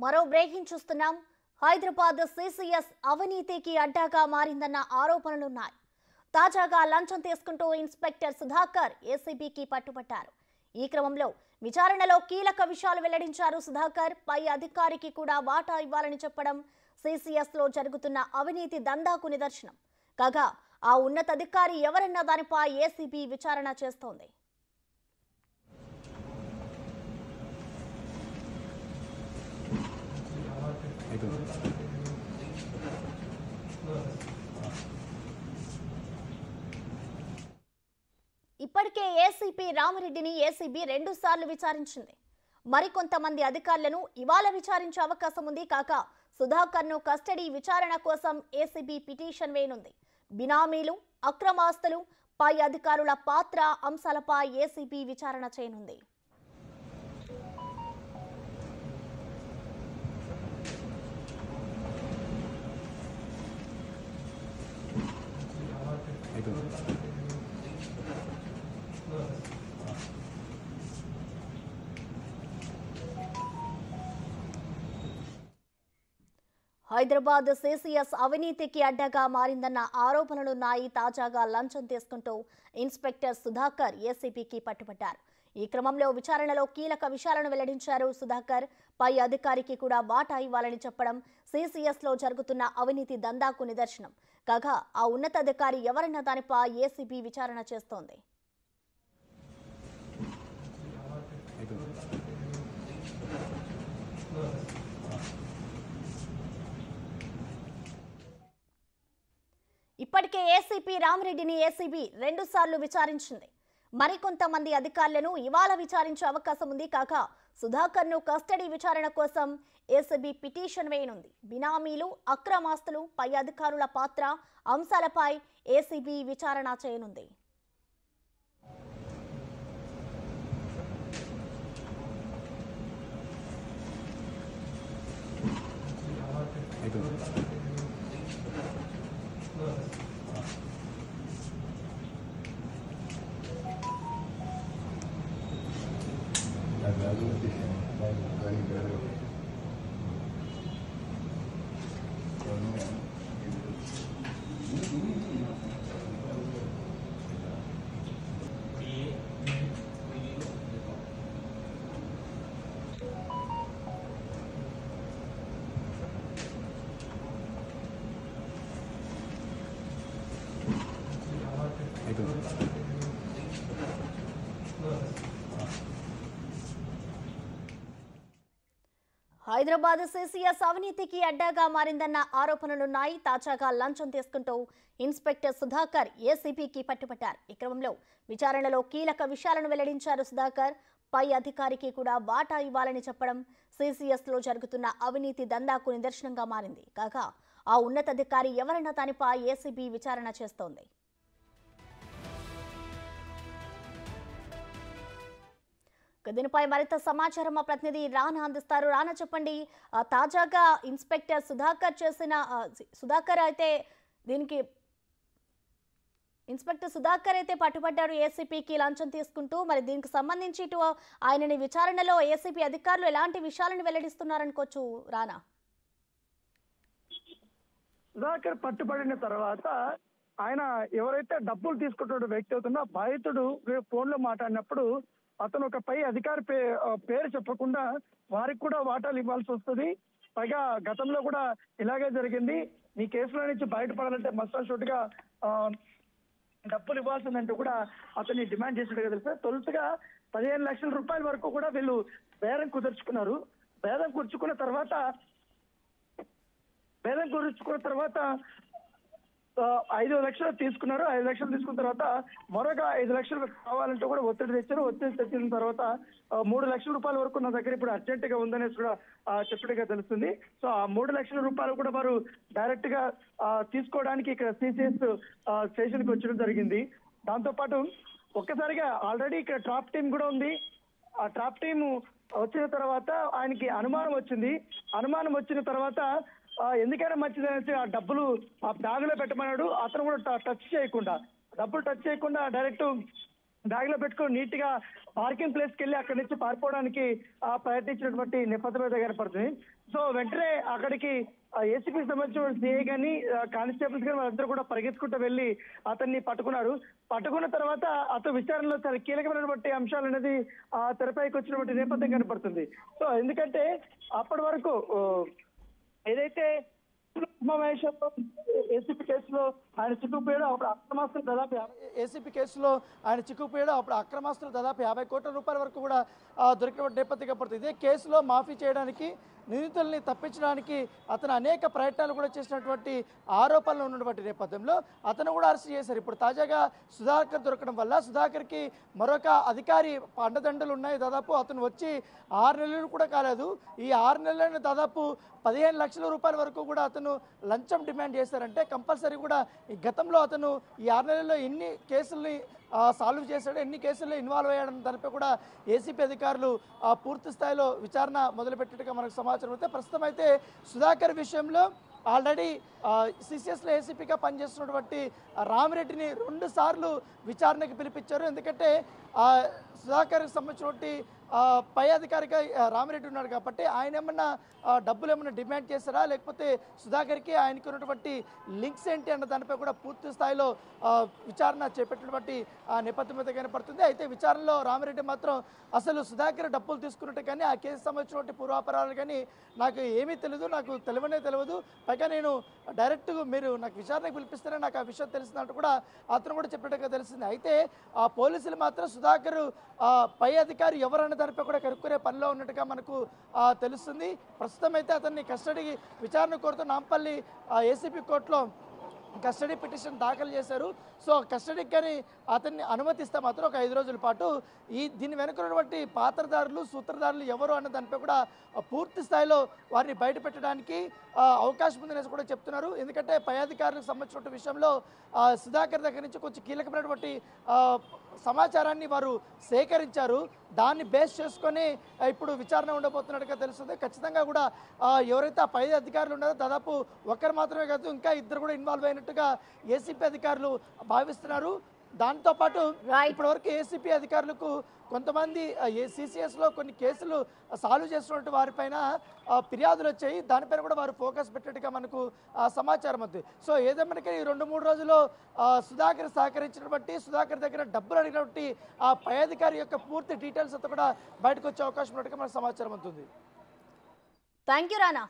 మరో బ్రేకింగ్ చూస్తున్నాం. హైదరాబాద్ సిసిఎస్ అవినీతికి అడ్డాగా మారిందన్న ఆరోపణలున్నాయి. తాజాగా లంచం తీసుకుంటూ ఇన్స్పెక్టర్ సుధాకర్ ఏసీబీకి పట్టుబట్టారు. ఈ క్రమంలో విచారణలో కీలక విషయాలు వెల్లడించారు సుధాకర్. పై అధికారికి కూడా వాటా ఇవ్వాలని చెప్పడం సిసిఎస్ లో జరుగుతున్న అవినీతి దందాకు నిదర్శనం. కాగా ఆ ఉన్నతాధికారి ఎవరన్న దానిపై ఏసీబీ విచారణ చేస్తోంది. ఇప్పటికే ఏసీపీ రామిరెడ్డిని ఏసీబీ 2 సార్లు విచారించింది. మరికొంతమంది అధికారులను ఇవాళ విచారించే అవకాశం ఉంది. కాగా సుధాకర్ను కస్టడీ విచారణ కోసం ఏసీబీ పిటిషన్ వేయనుంది. బినామీలు, అక్రమాస్తులు, పై అధికారుల పాత్ర అంశాలపై ఏసీబీ విచారణ చేయనుంది. హైదరాబాద్ సిసిఎస్ అవినీతికి అడ్డగా మారిందన్న ఆరోపణలున్నాయి. తాజాగా లంచం తీసుకుంటూ ఇన్స్పెక్టర్ సుధాకర్ ఏసీబీకి పట్టుబట్టారు. ఈ క్రమంలో విచారణలో కీలక విషయాలను వెల్లడించారు సుధాకర్. పై అధికారికి కూడా వాటా ఇవ్వాలని చెప్పడం సిసిఎస్ లో జరుగుతున్న అవినీతి దందాకు నిదర్శనం. కాగా ఆ ఉన్నతాధికారి ఎవరన్న దానిపై ఏసీబీ విచారణ చేస్తోంది. ఇప్పటికే ఏసీపీ రామిరెడ్డిని ఏసీబీ 2 సార్లు విచారించింది. మరికొంతమంది అధికారులను ఇవాళ విచారించే అవకాశం ఉంది. కాగా సుధాకర్ను కస్టడీ విచారణ కోసం ఏసీబీ పిటిషన్ వేయనుంది. బినామీలు, అక్రమాస్తులు, పై అధికారుల పాత్ర అంశాలపై ఏసీబీ విచారణ చేయనుంది. హైదరాబాద్ సిసిఎస్ అవినీతికి అడ్డాగా మారిందన్న ఆరోపణలున్నాయి. తాజాగా లంచం తీసుకుంటూ ఇన్స్పెక్టర్ సుధాకర్ ఏసీబీకి పట్టుబట్టారు. ఈ క్రమంలో విచారణలో కీలక విషయాలను వెల్లడించారు సుధాకర్. పై అధికారికి కూడా వాటా ఇవ్వాలని చెప్పడం సిసిఎస్ లో జరుగుతున్న అవినీతి దందాకు నిదర్శనంగా మారింది. కాగా ఆ ఉన్నతాధికారి ఎవరన్న దానిపై ఏసీబీ విచారణ చేస్తోంది. దీనిపై మరింత సమాచారం మా ప్రతినిధి రానా అందిస్తారు. రానా, చెప్పండి, తాజాగా ఇన్స్పెక్టర్ సుధాకర్ అయితే దీనికి ఇన్స్పెక్టర్ సుధాకర్ అయితే పట్టుబడ్డారు ఏసీపీకి లంచం తీసుకుంటూ. మరి దీనికి సంబంధించి ఇటు ఆయనని విచారణలో ఏసీపీ అధికారులు ఎలాంటి విషయాలను వెల్లడిస్తున్నారనుకోవచ్చు రానా? సుధాకర్ పట్టుబడిన తర్వాత ఆయన ఎవరైతే డబ్బులు తీసుకుంటున్న వ్యక్తి అవుతుందో బాధితుడు ఫోన్ లో మాట్లాడినప్పుడు అతను ఒక పై అధికారి పేరు చెప్పకుండా వారికి కూడా వాటాలు ఇవ్వాల్సి వస్తుంది. పైగా గతంలో కూడా ఇలాగే జరిగింది. నీ కేసులో నుంచి బయటపడాలంటే మస్టల్ షూట్ గా డబ్బులు ఇవ్వాల్సిందంటూ కూడా అతన్ని డిమాండ్ చేసినట్టుగా తెలిస్తే తొలుతగా 15 లక్షల రూపాయల వరకు కూడా వీళ్ళు బేరం కుదుర్చుకున్నారు. బేరం కుదుర్చుకున్న తర్వాత 5 లక్షలు తీసుకున్నారు. 5 లక్షలు తీసుకున్న తర్వాత మరొక 5 లక్షలు కావాలంటే కూడా ఒత్తిడి తెచ్చారు. ఒత్తిడి తెచ్చిన తర్వాత 3 లక్షల రూపాయల వరకు నా దగ్గర ఇప్పుడు అర్జెంట్ గా ఉందనేసి కూడా చెప్పినట్టుగా తెలుస్తుంది. సో ఆ 3 లక్షల రూపాయలు కూడా వారు డైరెక్ట్ గా తీసుకోవడానికి ఇక్కడ సిసిఎస్ స్టేషన్ కి వచ్చడం జరిగింది. దాంతో పాటు ఒక్కసారిగా ఆల్రెడీ ఇక్కడ ట్రాప్ టీం కూడా ఉంది. ఆ ట్రాప్ టీం వచ్చిన తర్వాత ఆయనకి అనుమానం వచ్చింది. అనుమానం వచ్చిన తర్వాత ఎందుకైనా మంచిది అనేసి ఆ డబ్బులు ఆ బ్యాగ్ లో పెట్టమన్నాడు. అతను కూడా డబ్బులు టచ్ చేయకుండా డైరెక్ట్ బ్యాగ్ లో పెట్టుకొని నీట్ గా పార్కింగ్ ప్లేస్ కి వెళ్ళి అక్కడి నుంచి పారిపోవడానికి ప్రయత్నించినటువంటి నేపథ్యం అయితే కనపడుతుంది. సో వెంటనే అక్కడికి ఏసీపీకి సంబంధించిన సిఐ కానీ కానిస్టేబుల్స్ కానీ వాళ్ళందరూ కూడా పరిగెత్తుకుంటూ వెళ్ళి అతన్ని పట్టుకున్నారు. పట్టుకున్న తర్వాత అతను విచారణలో చాలా కీలకమైనటువంటి అంశాలు అనేది తెరపైకి వచ్చినటువంటి నేపథ్యం కనపడుతుంది. సో ఎందుకంటే అప్పటి వరకు ఏదైతే సమావేశంలో ఏసీపీ కేసులో ఆయన చిక్కుపోయాడు. అప్పుడు అక్రమాస్తులు దాదాపు ఏసీపీ కేసులో ఆయన చిక్కుపోయాడు. అప్పుడు అక్రమాస్తులు దాదాపు 50 కోట్ల రూపాయల వరకు కూడా దొరికిన నేపథ్యం కనపడుతుంది. ఇదే కేసులో మాఫీ చేయడానికి, నిందితుల్ని తప్పించడానికి అతను అనేక ప్రయత్నాలు కూడా చేసినటువంటి ఆరోపణలు ఉన్నటువంటి నేపథ్యంలో అతను కూడా అరెస్ట్ చేశారు. ఇప్పుడు తాజాగా సుధాకర్ దొరకడం వల్ల సుధాకర్కి మరొక అధికారి అండదండలు ఉన్నాయి. దాదాపు అతను వచ్చి 6 నెలలు కూడా కాలేదు. ఈ 6 నెలలను దాదాపు 15 లక్షల రూపాయల వరకు కూడా అతను లంచం డిమాండ్ చేశారంటే కంపల్సరీ కూడా ఈ గతంలో అతను ఈ 6 నెలల్లో ఎన్ని కేసుల్ని సాల్వ్ చేశాడు, ఎన్ని కేసుల్లో ఇన్వాల్వ్ అయ్యాడని దానిపై కూడా ఏసీపీ అధికారులు పూర్తి స్థాయిలో విచారణ మొదలుపెట్టేట్టుగా మనకు సమాచారం అయితే ప్రస్తుతం అయితే సుధాకర్ విషయంలో ఆల్రెడీ సిసిఎస్లో ఏసీపీగా పనిచేస్తున్నటువంటి రామిరెడ్డిని 2 సార్లు విచారణకు పిలిపించారు. ఎందుకంటే సుధాకర్కి సంబంధించినటువంటి పై అధికారిగా రామిరెడ్డి ఉన్నాడు కాబట్టి ఆయన ఏమన్నా డబ్బులు ఏమన్నా డిమాండ్ చేశారా, లేకపోతే సుధాకర్కి ఆయనకి ఉన్నటువంటి లింక్స్ ఏంటి అన్న దానిపై కూడా పూర్తి స్థాయిలో విచారణ చేపట్టినటువంటి నేపథ్యం అయితే కనపడుతుంది. అయితే విచారణలో రామిరెడ్డి మాత్రం అసలు సుధాకర్ డబ్బులు తీసుకున్నట్టు కానీ ఆ కేసు సంబంధించినటువంటి పూర్వాపరాలు కానీ నాకు ఏమీ తెలియదు, నాకు తెలియదు, పైగా నేను డైరెక్ట్గా మీరు నాకు విచారణకు పిలిపిస్తేనే నాకు ఆ విషయం తెలిసిందంటూ కూడా అతను కూడా చెప్పినట్టుగా తెలిసింది. అయితే ఆ పోలీసులు మాత్రం సుధాకర్ పై అధికారి ఎవరన్న దానిపై కూడా కనుక్కునే పనిలో ఉన్నట్టుగా మనకు తెలుస్తుంది. ప్రస్తుతం అయితే అతన్ని కస్టడీకి విచారణ కోరుతూ నాంపల్లి ఏసీపీ కోర్టులో కస్టడీ పిటిషన్ దాఖలు చేశారు. సో కస్టడీకి కానీ అతన్ని అనుమతిస్తే మాత్రం ఒక 5 రోజుల పాటు దీని వెనుకున్నటువంటి పాత్రదారులు, సూత్రధారులు ఎవరు అన్న దానిపై కూడా పూర్తి స్థాయిలో వారిని బయట పెట్టడానికి అవకాశం ఉందనేసి కూడా చెప్తున్నారు. ఎందుకంటే పై అధికారులకు సంబంధించిన విషయంలో సుధాకర్ దగ్గర నుంచి కొంచెం కీలకమైనటువంటి సమాచారాన్ని వారు సేకరించారు. దాన్ని బేస్ చేసుకొని ఇప్పుడు విచారణ ఉండబోతున్నట్టుగా తెలుస్తుంది. ఖచ్చితంగా కూడా ఎవరైతే ఆ పై అధికారులు ఉన్నారో దాదాపు ఒక్కరు మాత్రమే కాదు, ఇంకా 2 కూడా ఇన్వాల్వ్ అయినట్టుగా ఏసీపీ అధికారులు భావిస్తున్నారు. దాంతోపాటు ఇప్పటివరకు ఏసీపీ అధికారులకు కొంతమంది సిసిఎస్లో కొన్ని కేసులు సాల్వ్ చేస్తున్నట్టు వారిపైన ఫిర్యాదులు వచ్చాయి. దానిపైన కూడా వారు ఫోకస్ పెట్టినట్టుగా మనకు సమాచారం ఉంది. సో ఏదేమనకి ఈ 2-3 రోజుల్లో సుధాకర్ సహకరించినటువంటి, సుధాకర్ దగ్గర డబ్బులు అడిగినటువంటి ఆ పై అధికారి యొక్క పూర్తి డీటెయిల్స్ అంతా కూడా బయటకు వచ్చే అవకాశం ఉన్నట్టుగా మనకు సమాచారం ఉంటుంది. Thank you Rana.